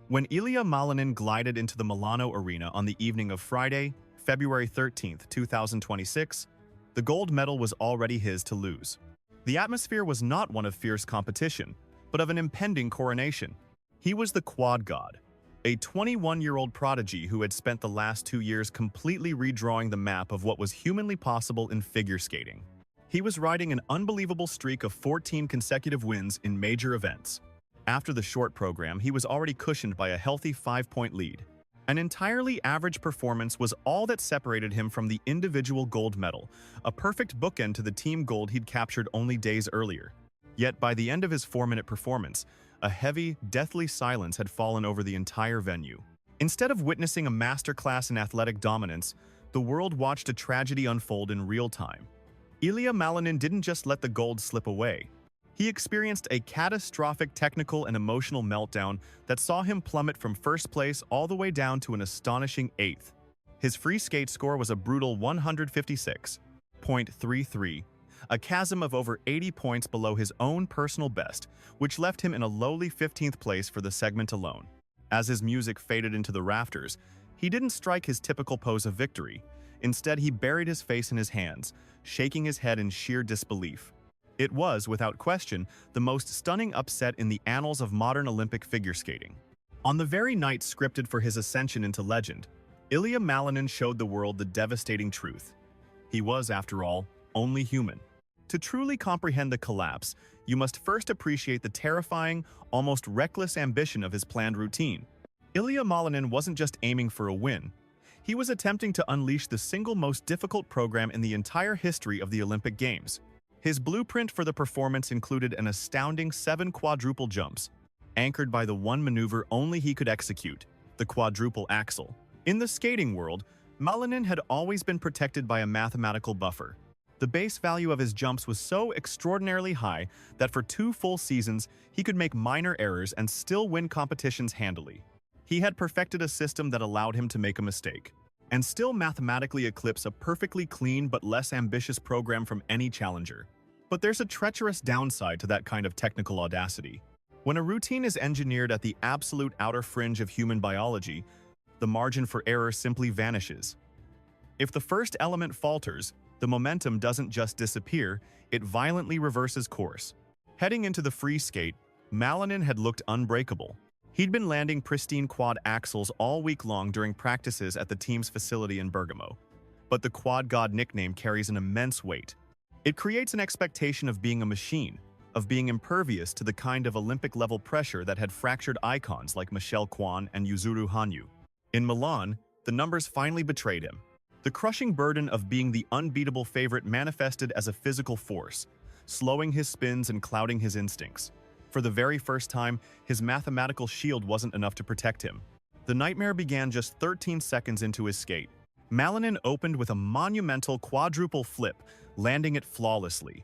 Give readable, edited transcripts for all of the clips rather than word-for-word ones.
When Ilia Malinin glided into the Milano arena on the evening of Friday, February 13, 2026, the gold medal was already his to lose. The atmosphere was not one of fierce competition, but of an impending coronation. He was the Quad God, a 21-year-old prodigy who had spent the last 2 years completely redrawing the map of what was humanly possible in figure skating. He was riding an unbelievable streak of 14 consecutive wins in major events. After the short program, he was already cushioned by a healthy 5-point lead. An entirely average performance was all that separated him from the individual gold medal, a perfect bookend to the team gold he'd captured only days earlier. Yet by the end of his 4-minute performance, a heavy, deathly silence had fallen over the entire venue. Instead of witnessing a masterclass in athletic dominance, the world watched a tragedy unfold in real time. Ilia Malinin didn't just let the gold slip away. He experienced a catastrophic technical and emotional meltdown that saw him plummet from first place all the way down to an astonishing 8th. His free skate score was a brutal 156.33, a chasm of over 80 points below his own personal best, which left him in a lowly 15th place for the segment alone. As his music faded into the rafters, he didn't strike his typical pose of victory. Instead, he buried his face in his hands, shaking his head in sheer disbelief. It was, without question, the most stunning upset in the annals of modern Olympic figure skating. On the very night scripted for his ascension into legend, Ilia Malinin showed the world the devastating truth. He was, after all, only human. To truly comprehend the collapse, you must first appreciate the terrifying, almost reckless ambition of his planned routine. Ilia Malinin wasn't just aiming for a win. He was attempting to unleash the single most difficult program in the entire history of the Olympic Games. His blueprint for the performance included an astounding 7 quadruple jumps, anchored by the one maneuver only he could execute, the quadruple axel. In the skating world, Malinin had always been protected by a mathematical buffer. The base value of his jumps was so extraordinarily high that for 2 full seasons, he could make minor errors and still win competitions handily. He had perfected a system that allowed him to make a mistake, and still mathematically eclipse a perfectly clean but less ambitious program from any challenger. But there's a treacherous downside to that kind of technical audacity. When a routine is engineered at the absolute outer fringe of human biology, the margin for error simply vanishes. If the first element falters, the momentum doesn't just disappear, it violently reverses course. Heading into the free skate, Malinin had looked unbreakable. He'd been landing pristine quad axels all week long during practices at the team's facility in Bergamo. But the Quad God nickname carries an immense weight. It creates an expectation of being a machine, of being impervious to the kind of Olympic-level pressure that had fractured icons like Michel Kwan and Yuzuru Hanyu. In Milan, the numbers finally betrayed him. The crushing burden of being the unbeatable favorite manifested as a physical force, slowing his spins and clouding his instincts. For the very first time, his mathematical shield wasn't enough to protect him. The nightmare began just 13 seconds into his skate. Malinin opened with a monumental quadruple flip, landing it flawlessly.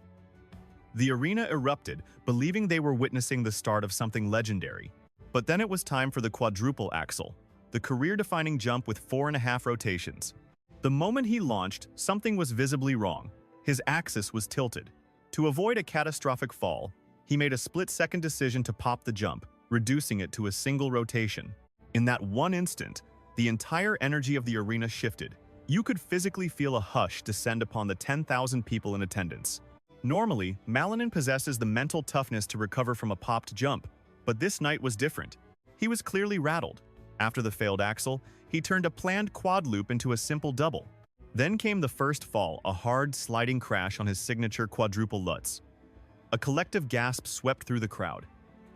The arena erupted, believing they were witnessing the start of something legendary. But then it was time for the quadruple axel, the career-defining jump with 4.5 rotations. The moment he launched, something was visibly wrong. His axis was tilted. To avoid a catastrophic fall, he made a split-second decision to pop the jump, reducing it to a single rotation. In that one instant, the entire energy of the arena shifted. You could physically feel a hush descend upon the 10,000 people in attendance. Normally, Malinin possesses the mental toughness to recover from a popped jump, but this night was different. He was clearly rattled. After the failed axel, he turned a planned quad loop into a simple double. Then came the first fall, a hard, sliding crash on his signature quadruple lutz. A collective gasp swept through the crowd.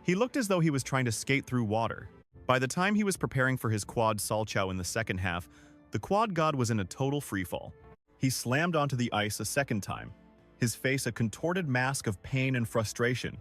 He looked as though he was trying to skate through water. By the time he was preparing for his quad salchow in the second half, the Quad God was in a total freefall. He slammed onto the ice a second time, his face a contorted mask of pain and frustration.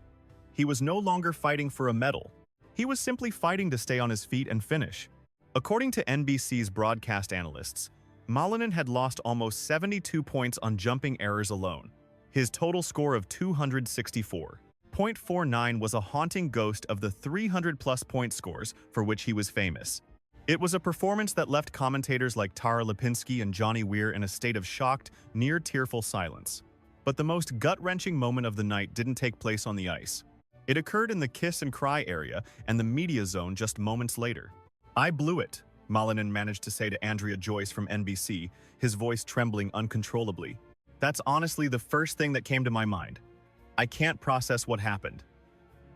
He was no longer fighting for a medal. He was simply fighting to stay on his feet and finish. According to NBC's broadcast analysts, Malinin had lost almost 72 points on jumping errors alone. His total score of 264.49 was a haunting ghost of the 300-plus point scores for which he was famous. It was a performance that left commentators like Tara Lipinski and Johnny Weir in a state of shocked, near-tearful silence. But the most gut-wrenching moment of the night didn't take place on the ice. It occurred in the kiss and cry area and the media zone just moments later. "I blew it," Malinin managed to say to Andrea Joyce from NBC, his voice trembling uncontrollably. "That's honestly the first thing that came to my mind. I can't process what happened."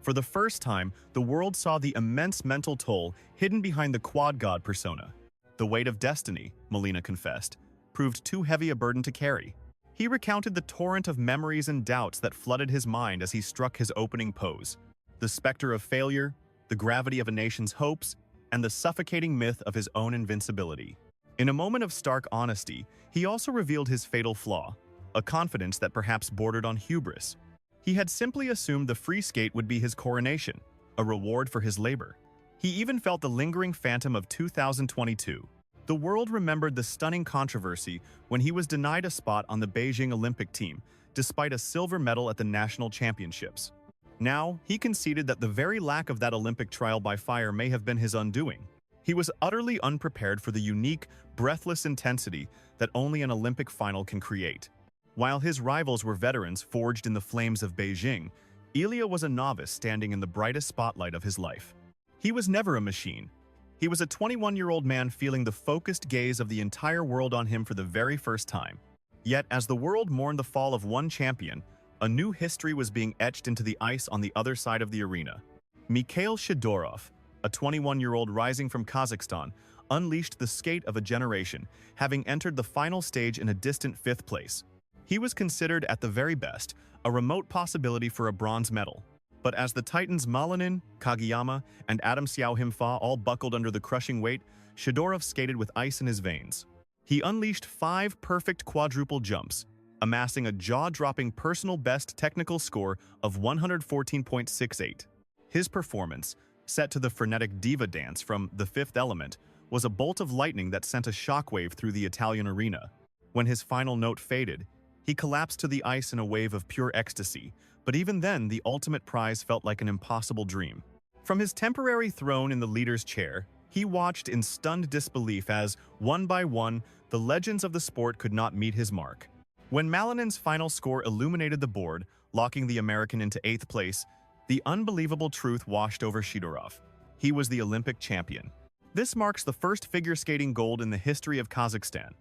For the first time, the world saw the immense mental toll hidden behind the quad god persona. The weight of destiny, Melina confessed, proved too heavy a burden to carry. He recounted the torrent of memories and doubts that flooded his mind as he struck his opening pose. The specter of failure, the gravity of a nation's hopes, and the suffocating myth of his own invincibility. In a moment of stark honesty, he also revealed his fatal flaw, a confidence that perhaps bordered on hubris. He had simply assumed the free skate would be his coronation, a reward for his labor. He even felt the lingering phantom of 2022. The world remembered the stunning controversy when he was denied a spot on the Beijing Olympic team, despite a silver medal at the national championships. Now, he conceded that the very lack of that Olympic trial by fire may have been his undoing. He was utterly unprepared for the unique, breathless intensity that only an Olympic final can create. While his rivals were veterans forged in the flames of Beijing, Ilia was a novice standing in the brightest spotlight of his life. He was never a machine. He was a 21-year-old man feeling the focused gaze of the entire world on him for the very first time. Yet, as the world mourned the fall of one champion, a new history was being etched into the ice on the other side of the arena. Mikhail Shidorov, a 21-year-old rising from Kazakhstan, unleashed the skate of a generation, having entered the final stage in a distant 5th place. He was considered, at the very best, a remote possibility for a bronze medal. But as the Titans Malinin, Kagiyama, and Siao all buckled under the crushing weight, Shidorov skated with ice in his veins. He unleashed 5 perfect quadruple jumps, amassing a jaw-dropping personal best technical score of 114.68. His performance, set to the frenetic diva dance from The Fifth Element, was a bolt of lightning that sent a shockwave through the Italian arena. When his final note faded, he collapsed to the ice in a wave of pure ecstasy, but even then the ultimate prize felt like an impossible dream. From his temporary throne in the leader's chair, he watched in stunned disbelief as, one by one, the legends of the sport could not meet his mark. When Malinin's final score illuminated the board, locking the American into 8th place, the unbelievable truth washed over Shidorov. He was the Olympic champion. This marks the first figure skating gold in the history of Kazakhstan,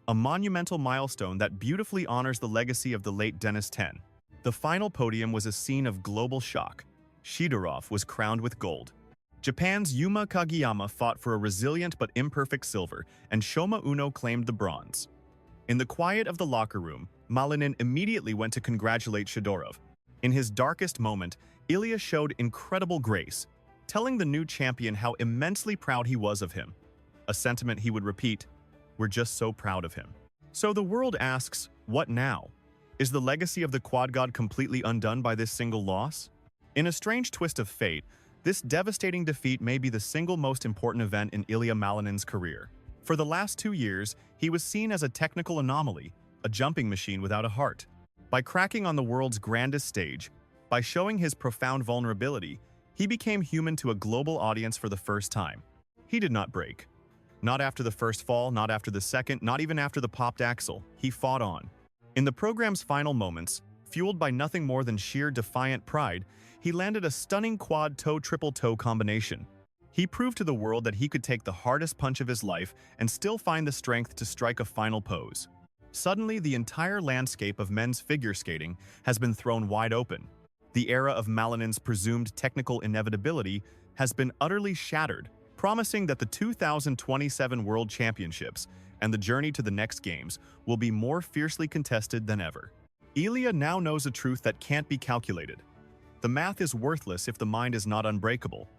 a monumental milestone that beautifully honors the legacy of the late Denis Ten. The final podium was a scene of global shock. Shidorov was crowned with gold. Japan's Yuma Kagiyama fought for a resilient but imperfect silver, and Shoma Uno claimed the bronze. In the quiet of the locker room, Malinin immediately went to congratulate Shidorov. In his darkest moment, Ilia showed incredible grace, telling the new champion how immensely proud he was of him. A sentiment he would repeat, "We're just so proud of him." So the world asks, what now? Is the legacy of the quad god completely undone by this single loss? In a strange twist of fate, this devastating defeat may be the single most important event in Ilia Malinin's career. For the last 2 years, he was seen as a technical anomaly, a jumping machine without a heart. By cracking on the world's grandest stage, by showing his profound vulnerability, he became human to a global audience for the first time. He did not break. Not after the first fall, not after the second, not even after the popped axle. He fought on. In the program's final moments, fueled by nothing more than sheer defiant pride, he landed a stunning quad-toe triple-toe combination. He proved to the world that he could take the hardest punch of his life and still find the strength to strike a final pose. Suddenly, the entire landscape of men's figure skating has been thrown wide open. The era of Malinin's presumed technical inevitability has been utterly shattered, promising that the 2027 World Championships and the journey to the next games will be more fiercely contested than ever. Ilia now knows a truth that can't be calculated. The math is worthless if the mind is not unbreakable.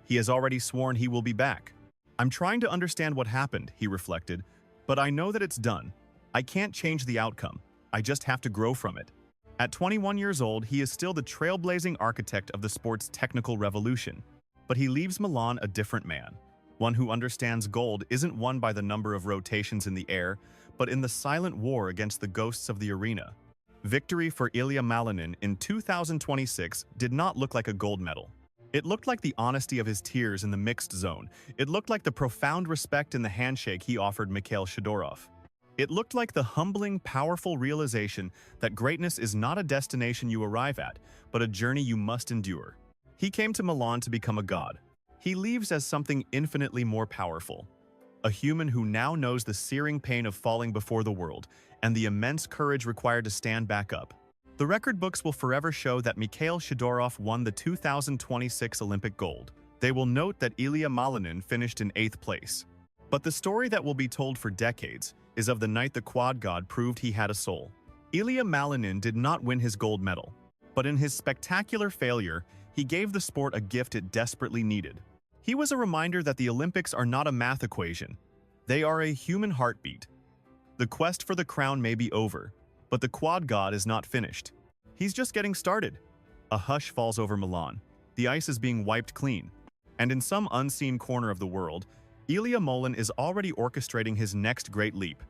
He has already sworn he will be back. "I'm trying to understand what happened," he reflected, "but I know that it's done. I can't change the outcome. I just have to grow from it." At 21 years old, he is still the trailblazing architect of the sport's technical revolution. But he leaves Milan a different man. One who understands gold isn't won by the number of rotations in the air, but in the silent war against the ghosts of the arena. Victory for Ilia Malinin in 2026 did not look like a gold medal. It looked like the honesty of his tears in the mixed zone. It looked like the profound respect in the handshake he offered Mikhail Shidorov. It looked like the humbling, powerful realization that greatness is not a destination you arrive at, but a journey you must endure. He came to Milan to become a god. He leaves as something infinitely more powerful. A human who now knows the searing pain of falling before the world and the immense courage required to stand back up. The record books will forever show that Mikhail Shidorov won the 2026 Olympic gold. They will note that Ilia Malinin finished in 8th place. But the story that will be told for decades is of the night the quad god proved he had a soul. Ilia Malinin did not win his gold medal, but in his spectacular failure, he gave the sport a gift it desperately needed. He was a reminder that the Olympics are not a math equation. They are a human heartbeat. The quest for the crown may be over, but the quad god is not finished. He's just getting started. A hush falls over Milan. The ice is being wiped clean. And in some unseen corner of the world, Ilia Malinin is already orchestrating his next great leap.